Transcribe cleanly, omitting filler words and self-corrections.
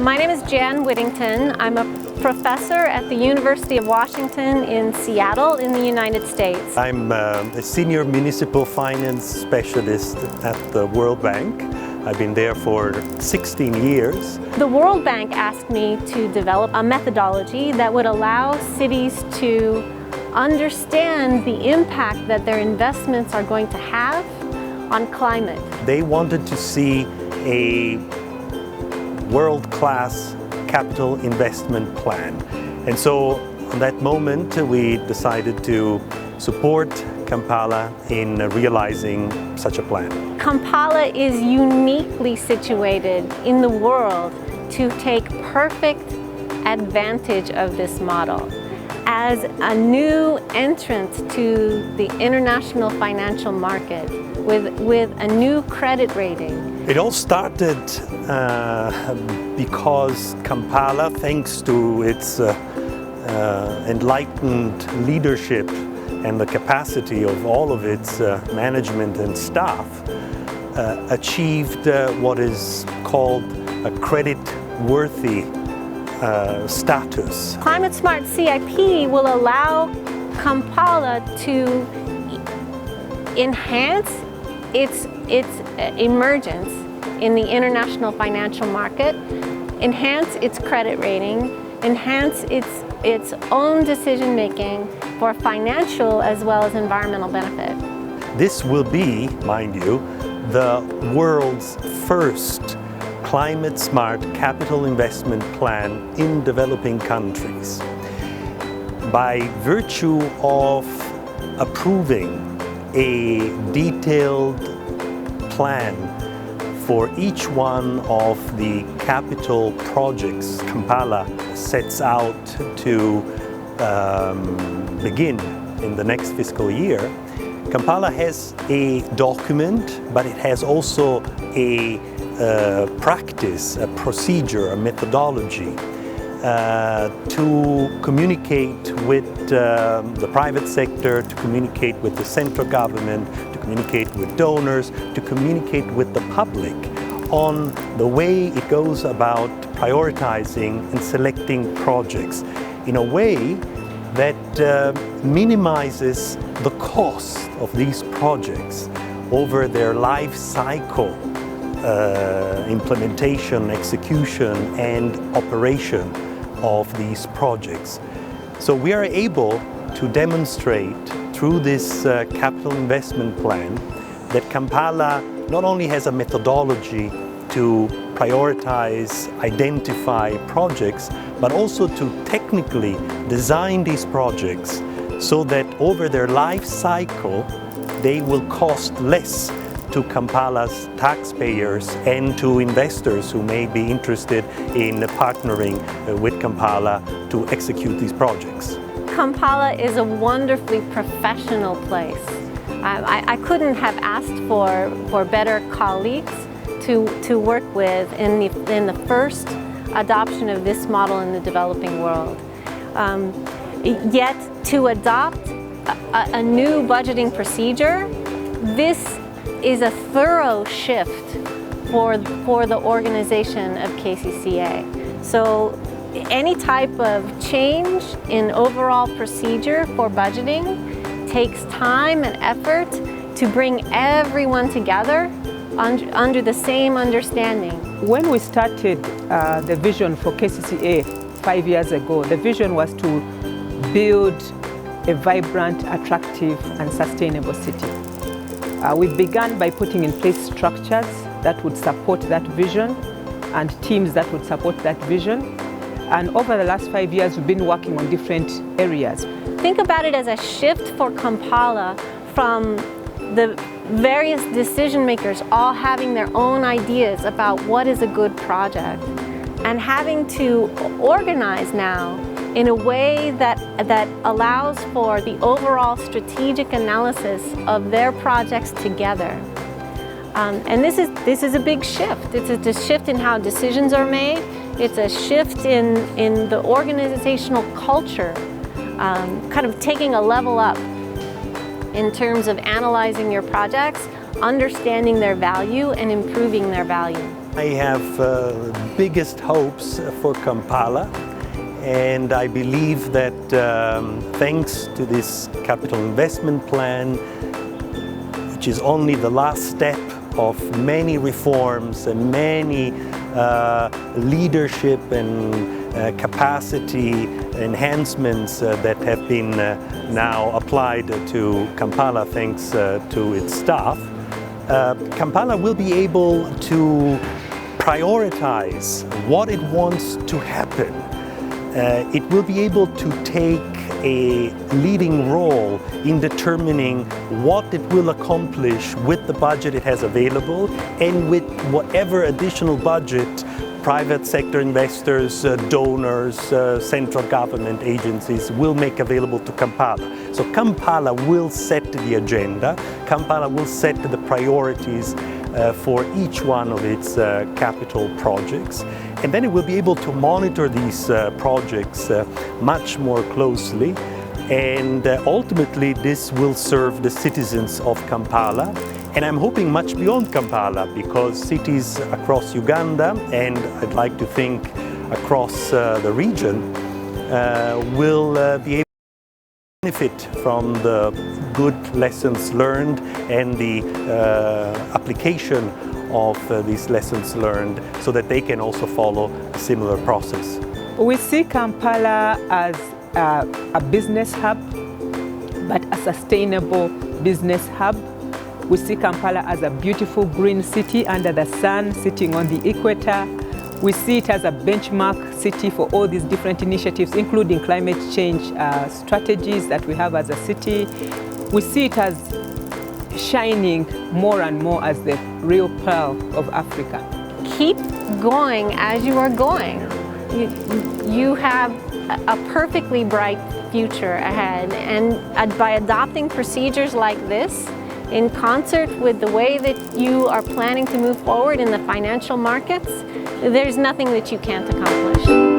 My name is Jan Whittington. I'm a professor at the University of Washington in Seattle in the United States. I'm a senior municipal finance specialist at the World Bank. I've been there for 16 years. The World Bank asked me to develop a methodology that would allow cities to understand the impact that their investments are going to have on climate. They wanted to see a world-class capital investment plan. And so on that moment we decided to support Kampala in realizing such a plan. Kampala is uniquely situated in the world to take perfect advantage of this model. As a new entrant to the international financial market with a new credit rating. It all started because Kampala, thanks to its enlightened leadership and the capacity of all of its management and staff, achieved what is called a credit-worthy status. Climate Smart CIP will allow Kampala to enhance its emergence in the international financial market, enhance its credit rating, enhance its own decision making for financial as well as environmental benefit. This will be, mind you, the world's first climate smart capital investment plan in developing countries. By virtue of approving a detailed plan for each one of the capital projects Kampala sets out to begin in the next fiscal year, Kampala has a document, but it has also a practice, a procedure, a methodology to communicate with the private sector, to communicate with the central government, to communicate with donors, to communicate with the public on the way it goes about prioritizing and selecting projects in a way that minimizes the cost of these projects over their life cycle, implementation, execution, and operation of these projects. So we are able to demonstrate through this capital investment plan that Kampala not only has a methodology to prioritize, identify projects, but also to technically design these projects so that over their life cycle they will cost less to Kampala's taxpayers and to investors who may be interested in partnering with Kampala to execute these projects. Kampala is a wonderfully professional place. I couldn't have asked for better colleagues to work with in the first adoption of this model in the developing world. Yet to adopt a new budgeting procedure, this is a thorough shift for the organization of KCCA. So any type of change in overall procedure for budgeting takes time and effort to bring everyone together under the same understanding. When we started the vision for KCCA 5 years ago, the vision was to build a vibrant, attractive, and sustainable city. We began by putting in place structures that would support that vision and teams that would support that vision. And over the last 5 years, we've been working on different areas. Think about it as a shift for Kampala from the various decision makers all having their own ideas about what is a good project and having to organize now in a way that allows for the overall strategic analysis of their projects together. And this is a big shift. It's a shift in how decisions are made. It's a shift in the organizational culture, kind of taking a level up in terms of analyzing your projects understanding their value and improving their value. I have biggest hopes for Kampala, and I believe that thanks to this capital investment plan, which is only the last step of many reforms and many leadership and capacity enhancements that have been now applied to Kampala thanks to its staff, Kampala will be able to prioritize what it wants to happen. It will be able to take a leading role in determining what it will accomplish with the budget it has available and with whatever additional budget private sector investors, donors, central government agencies will make available to Kampala. So Kampala will set the agenda, Kampala will set the priorities for each one of its capital projects, and then it will be able to monitor these projects much more closely, and ultimately this will serve the citizens of Kampala. And I'm hoping much beyond Kampala, because cities across Uganda, and I'd like to think across the region, will be able to benefit from the good lessons learned and the application of these lessons learned, so that they can also follow a similar process. We see Kampala as a business hub, but a sustainable business hub. We see Kampala as a beautiful green city under the sun, sitting on the equator. We see it as a benchmark city for all these different initiatives, including climate change strategies that we have as a city. We see it as shining more and more as the real pearl of Africa. Keep going as you are going. You have a perfectly bright future ahead, and by adopting procedures like this, in concert with the way that you are planning to move forward in the financial markets, there's nothing that you can't accomplish.